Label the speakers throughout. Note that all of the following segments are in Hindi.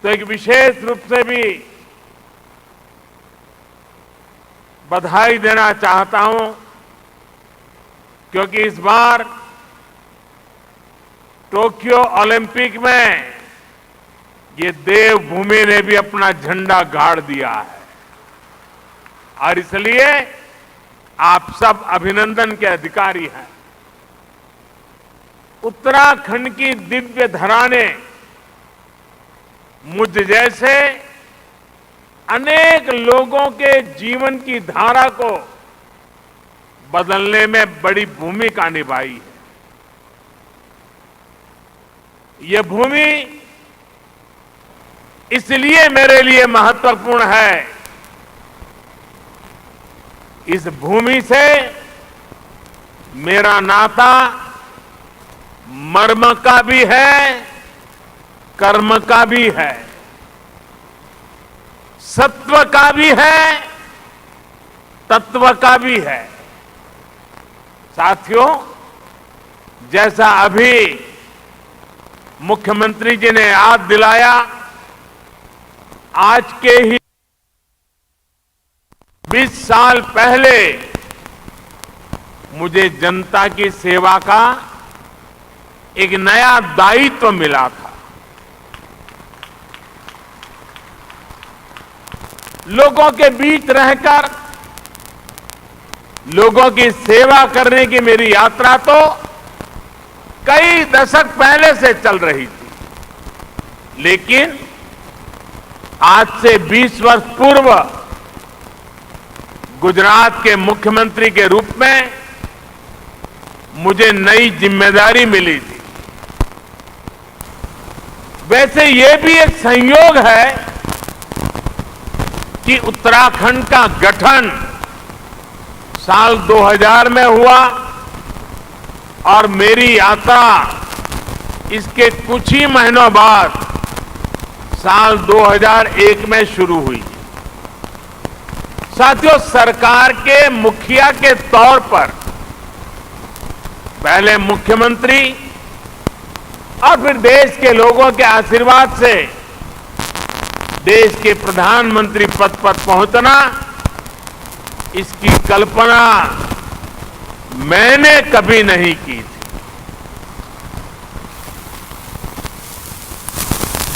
Speaker 1: तो एक विशेष रूप से भी बधाई देना चाहता हूं, क्योंकि इस बार टोक्यो ओलंपिक में ये देवभूमि ने भी अपना झंडा गाड़ दिया है और इसलिए आप सब अभिनंदन के अधिकारी हैं। उत्तराखंड की दिव्य धरा ने मुझ जैसे अनेक लोगों के जीवन की धारा को बदलने में बड़ी भूमिका निभाई है। यह भूमि इसलिए मेरे लिए महत्वपूर्ण है, इस भूमि से मेरा नाता मर्म का भी है, कर्म का भी है, सत्व का भी है, तत्व का भी है। साथियों, जैसा अभी मुख्यमंत्री जी ने याद दिलाया, आज के ही 20 साल पहले मुझे जनता की सेवा का एक नया दायित्व मिला था। लोगों के बीच रहकर लोगों की सेवा करने की मेरी यात्रा तो कई दशक पहले से चल रही थी, लेकिन आज से 20 वर्ष पूर्व गुजरात के मुख्यमंत्री के रूप में मुझे नई जिम्मेदारी मिली थी। वैसे ये भी एक संयोग है कि उत्तराखंड का गठन साल 2000 में हुआ और मेरी यात्रा इसके कुछ ही महीनों बाद साल 2001 में शुरू हुई। साथियों, सरकार के मुखिया के तौर पर पहले मुख्यमंत्री और फिर देश के लोगों के आशीर्वाद से देश के प्रधानमंत्री पद पर पहुंचना, इसकी कल्पना मैंने कभी नहीं की थी।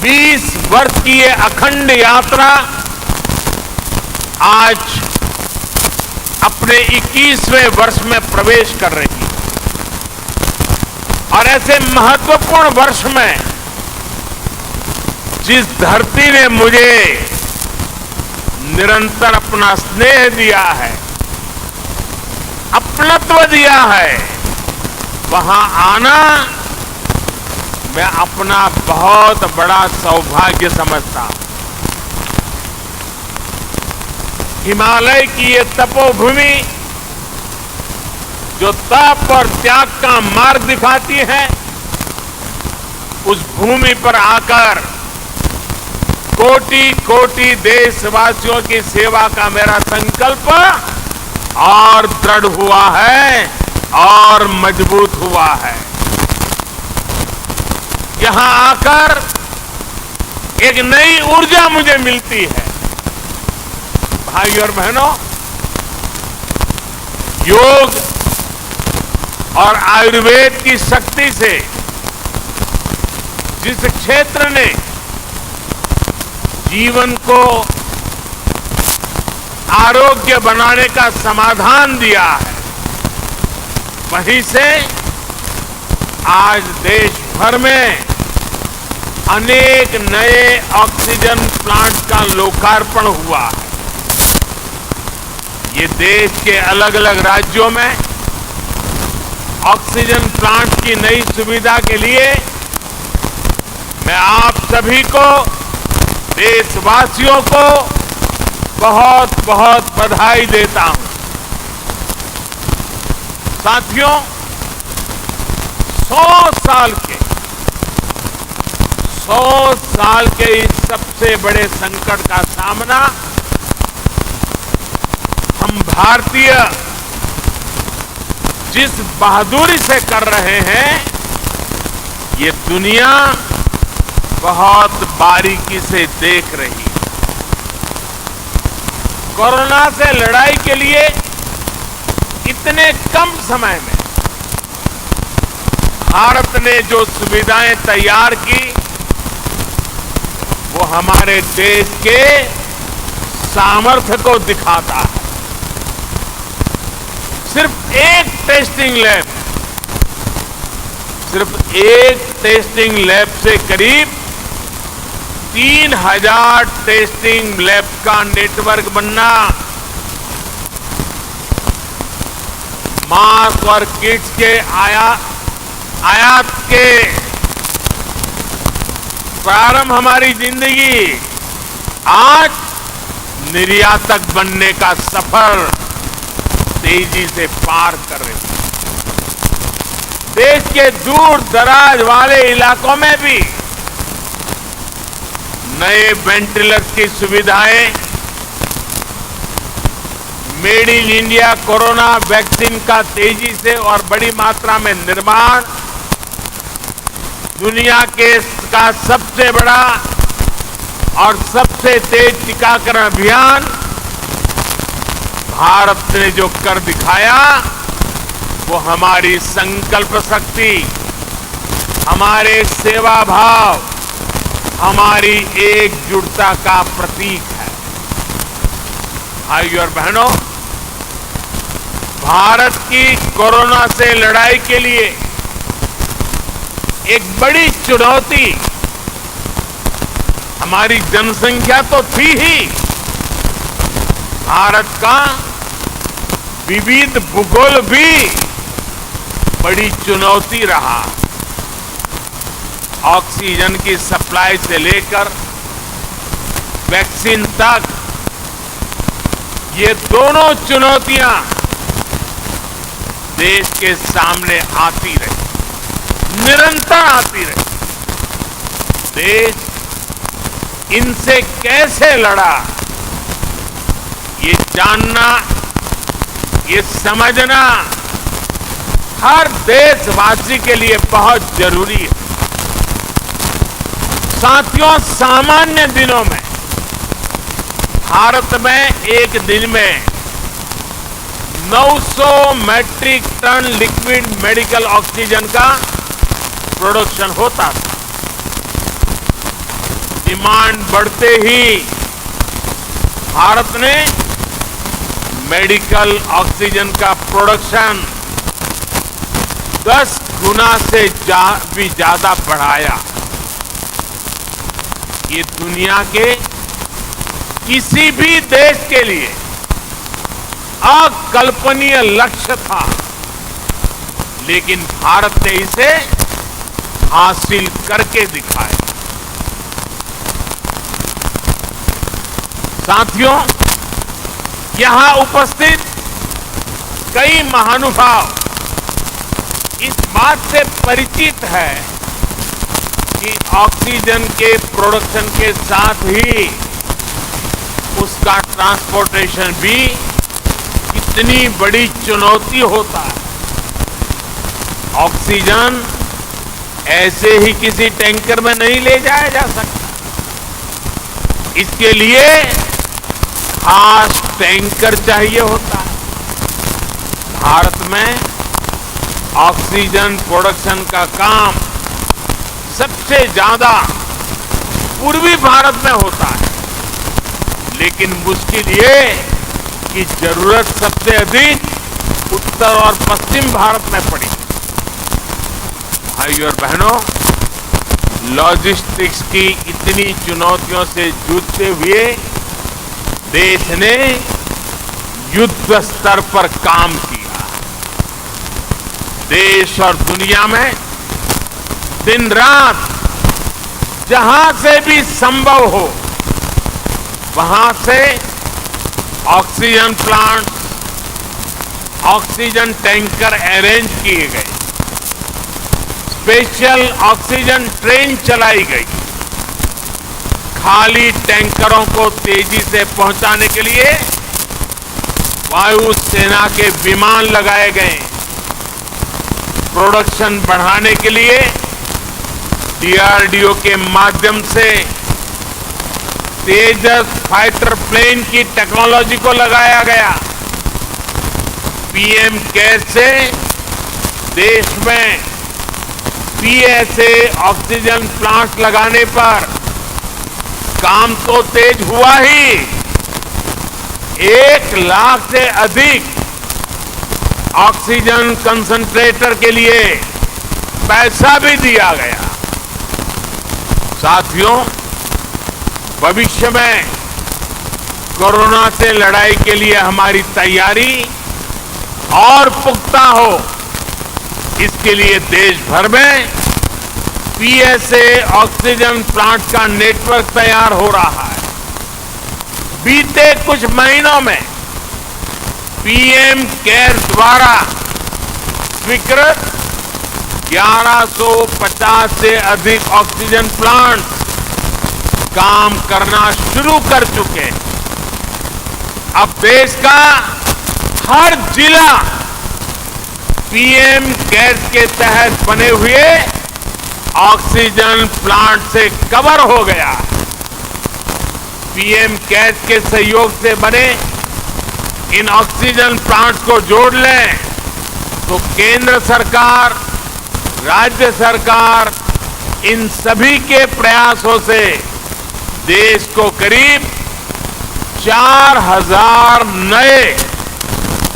Speaker 1: 20 वर्ष की ये अखंड यात्रा आज अपने 21वें वर्ष में प्रवेश कर रही है और ऐसे महत्वपूर्ण वर्ष में जिस धरती ने मुझे निरंतर अपना स्नेह दिया है, अपनत्व दिया है, वहां आना मैं अपना बहुत बड़ा सौभाग्य समझता हूं। हिमालय की ये तपोभूमि जो तप और त्याग का मार्ग दिखाती है, उस भूमि पर आकर कोटि कोटि देशवासियों की सेवा का मेरा संकल्प और दृढ़ हुआ है और मजबूत हुआ है। यहां आकर एक नई ऊर्जा मुझे मिलती है। भाई और बहनों, योग और आयुर्वेद की शक्ति से जिस क्षेत्र ने जीवन को आरोग्य बनाने का समाधान दिया है, वहीं से आज देश भर में अनेक नए ऑक्सीजन प्लांट का लोकार्पण हुआ है। ये देश के अलग अलग राज्यों में ऑक्सीजन प्लांट की नई सुविधा के लिए मैं आप सभी को, देशवासियों को बहुत बहुत बधाई देता हूं। साथियों, 100 साल के इस सबसे बड़े संकट का सामना हम भारतीय जिस बहादुरी से कर रहे हैं, ये दुनिया बहुत बारीकी से देख रही है। कोरोना से लड़ाई के लिए इतने कम समय में भारत ने जो सुविधाएं तैयार की, वो हमारे देश के सामर्थ्य को दिखाता है। सिर्फ एक टेस्टिंग लैब से करीब 3000 टेस्टिंग लैब का नेटवर्क बनना, मास्क और किट्स के आयात के प्रारंभ, हमारी जिंदगी आज निर्यातक बनने का सफर तेजी से पार कर रही है। देश के दूर दराज वाले इलाकों में भी नए वेंटिलेटर्स की सुविधाएं, made in India corona vaccine का तेजी से और बड़ी मात्रा में निर्माण, दुनिया का सबसे बड़ा और सबसे तेज टीकाकरण अभियान भारत ने जो कर दिखाया, वो हमारी संकल्प शक्ति, हमारे सेवा भाव, हमारी एकजुटता का प्रतीक है। भाइयों और बहनों, भारत की कोरोना से लड़ाई के लिए एक बड़ी चुनौती हमारी जनसंख्या तो थी ही, भारत का विविध भूगोल भी बड़ी चुनौती रहा। ऑक्सीजन की सप्लाई से लेकर वैक्सीन तक, ये दोनों चुनौतियां देश के सामने आती रही, निरंतर आती रही। देश इनसे कैसे लड़ा, ये जानना, ये समझना हर देशवासी के लिए बहुत जरूरी है। साथियों, सामान्य दिनों में भारत में एक दिन में 900 metric ton liquid medical oxygen का प्रोडक्शन होता था। डिमांड बढ़ते ही भारत ने मेडिकल ऑक्सीजन का प्रोडक्शन 10 गुना से भी ज्यादा बढ़ाया। ये दुनिया के किसी भी देश के लिए अकल्पनीय लक्ष्य था, लेकिन भारत ने इसे हासिल करके दिखाया। साथियों, यहां उपस्थित कई महानुभाव इस बात से परिचित है कि ऑक्सीजन के प्रोडक्शन के साथ ही उसका ट्रांसपोर्टेशन भी कितनी बड़ी चुनौती होता है। ऑक्सीजन ऐसे ही किसी टैंकर में नहीं ले जाया जा सकता, इसके लिए खास टैंकर चाहिए होता है। भारत में ऑक्सीजन प्रोडक्शन का काम सबसे ज्यादा पूर्वी भारत में होता है, लेकिन मुश्किल ये कि जरूरत सबसे अधिक उत्तर और पश्चिम भारत में पड़ी। भाइयों और बहनों, लॉजिस्टिक्स की इतनी चुनौतियों से जूझते हुए देश ने युद्ध स्तर पर काम किया। देश और दुनिया में दिन रात जहां से भी संभव हो, वहां से oxygen plant, oxygen tanker arrange किए गए, स्पेशल ऑक्सीजन ट्रेन चलाई गई, खाली टैंकरों को तेजी से पहुंचाने के लिए वायुसेना के विमान लगाए गए, प्रोडक्शन बढ़ाने के लिए डीआरडीओ के माध्यम से तेजस फाइटर प्लेन की टेक्नोलॉजी को लगाया गया। पीएम केयर्स से देश में पीएसए ऑक्सीजन प्लांट लगाने पर काम तो तेज हुआ ही, 1 लाख से अधिक ऑक्सीजन कंसंट्रेटर के लिए पैसा भी दिया गया। साथियों, भविष्य में कोरोना से लड़ाई के लिए हमारी तैयारी और पुख्ता हो, इसके लिए देश भर में पीएसए ऑक्सीजन प्लांट का नेटवर्क तैयार हो रहा है। बीते कुछ महीनों में पीएम केयर्स द्वारा स्वीकृत 1150 से अधिक ऑक्सीजन प्लांट काम करना शुरू कर चुके हैं। अब देश का हर जिला पीएम केयर्स के तहत बने हुए ऑक्सीजन प्लांट से कवर हो गया। पीएम केयर्स के सहयोग से बने इन ऑक्सीजन प्लांट्स को जोड़ लें तो केंद्र सरकार, राज्य सरकार, इन सभी के प्रयासों से देश को करीब 4000 नए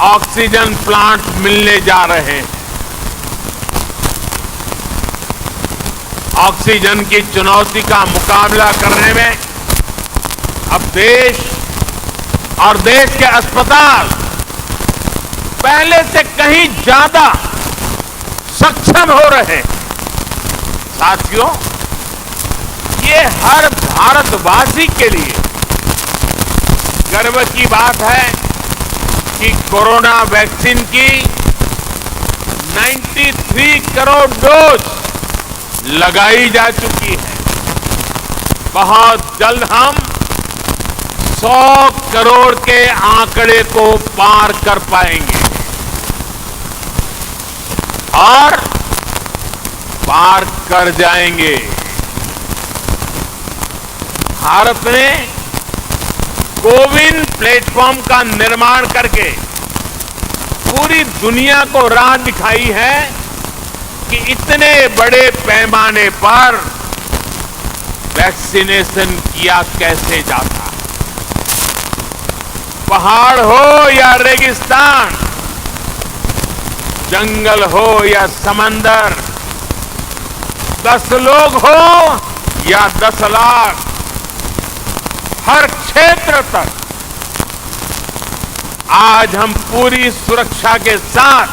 Speaker 1: ऑक्सीजन प्लांट मिलने जा रहे हैं। ऑक्सीजन की चुनौती का मुकाबला करने में अब देश और देश के अस्पताल पहले से कहीं ज्यादा सक्षम हो रहे हैं। साथियों, ये हर भारतवासी के लिए गर्व की बात है कि कोरोना वैक्सीन की 93 करोड़ डोज लगाई जा चुकी है। बहुत जल्द हम 100 करोड़ के आंकड़े को पार कर पाएंगे और पार कर जाएंगे। भारत ने कोविन प्लेटफॉर्म का निर्माण करके पूरी दुनिया को राह दिखाई है कि इतने बड़े पैमाने पर वैक्सीनेशन किया कैसे जाता है। पहाड़ हो या रेगिस्तान, जंगल हो या समंदर, 10 लोग हो या 10 लाख, हर क्षेत्र तक आज हम पूरी सुरक्षा के साथ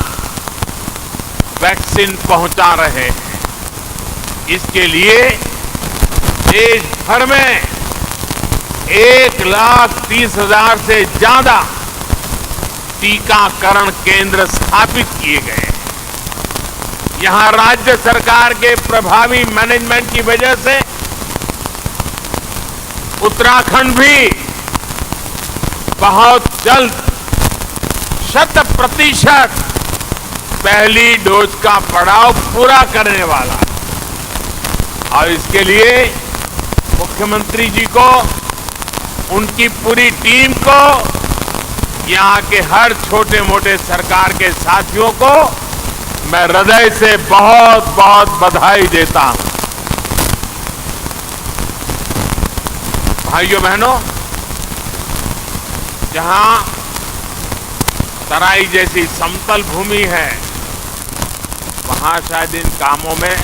Speaker 1: वैक्सीन पहुंचा रहे हैं। इसके लिए देश भर में 1,30,000 से ज्यादा टीकाकरण केंद्र स्थापित किए गए हैं। यहां राज्य सरकार के प्रभावी मैनेजमेंट की वजह से उत्तराखंड भी बहुत जल्द 100% पहली डोज का पड़ाव पूरा करने वाला है। और इसके लिए मुख्यमंत्री जी को, उनकी पूरी टीम को, यहां के हर छोटे मोटे सरकार के साथियों को मैं हृदय से बहुत बहुत बधाई देता हूं। भाइयों बहनों, जहां तराई जैसी समतल भूमि है, वहां शायद इन कामों में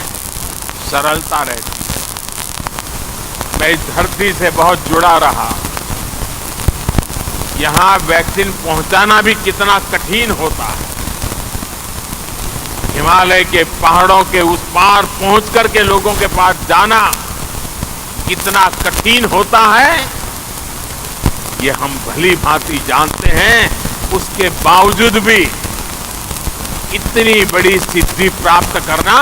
Speaker 1: सरलता रहती है। मैं इस धरती से बहुत जुड़ा रहा। यहां वैक्सीन पहुंचाना भी कितना कठिन होता है। हिमालय के पहाड़ों के उस पार पहुंच करके लोगों के पास जाना कितना कठिन होता है, ये हम भली भांति जानते हैं। उसके बावजूद भी इतनी बड़ी सिद्धि प्राप्त करना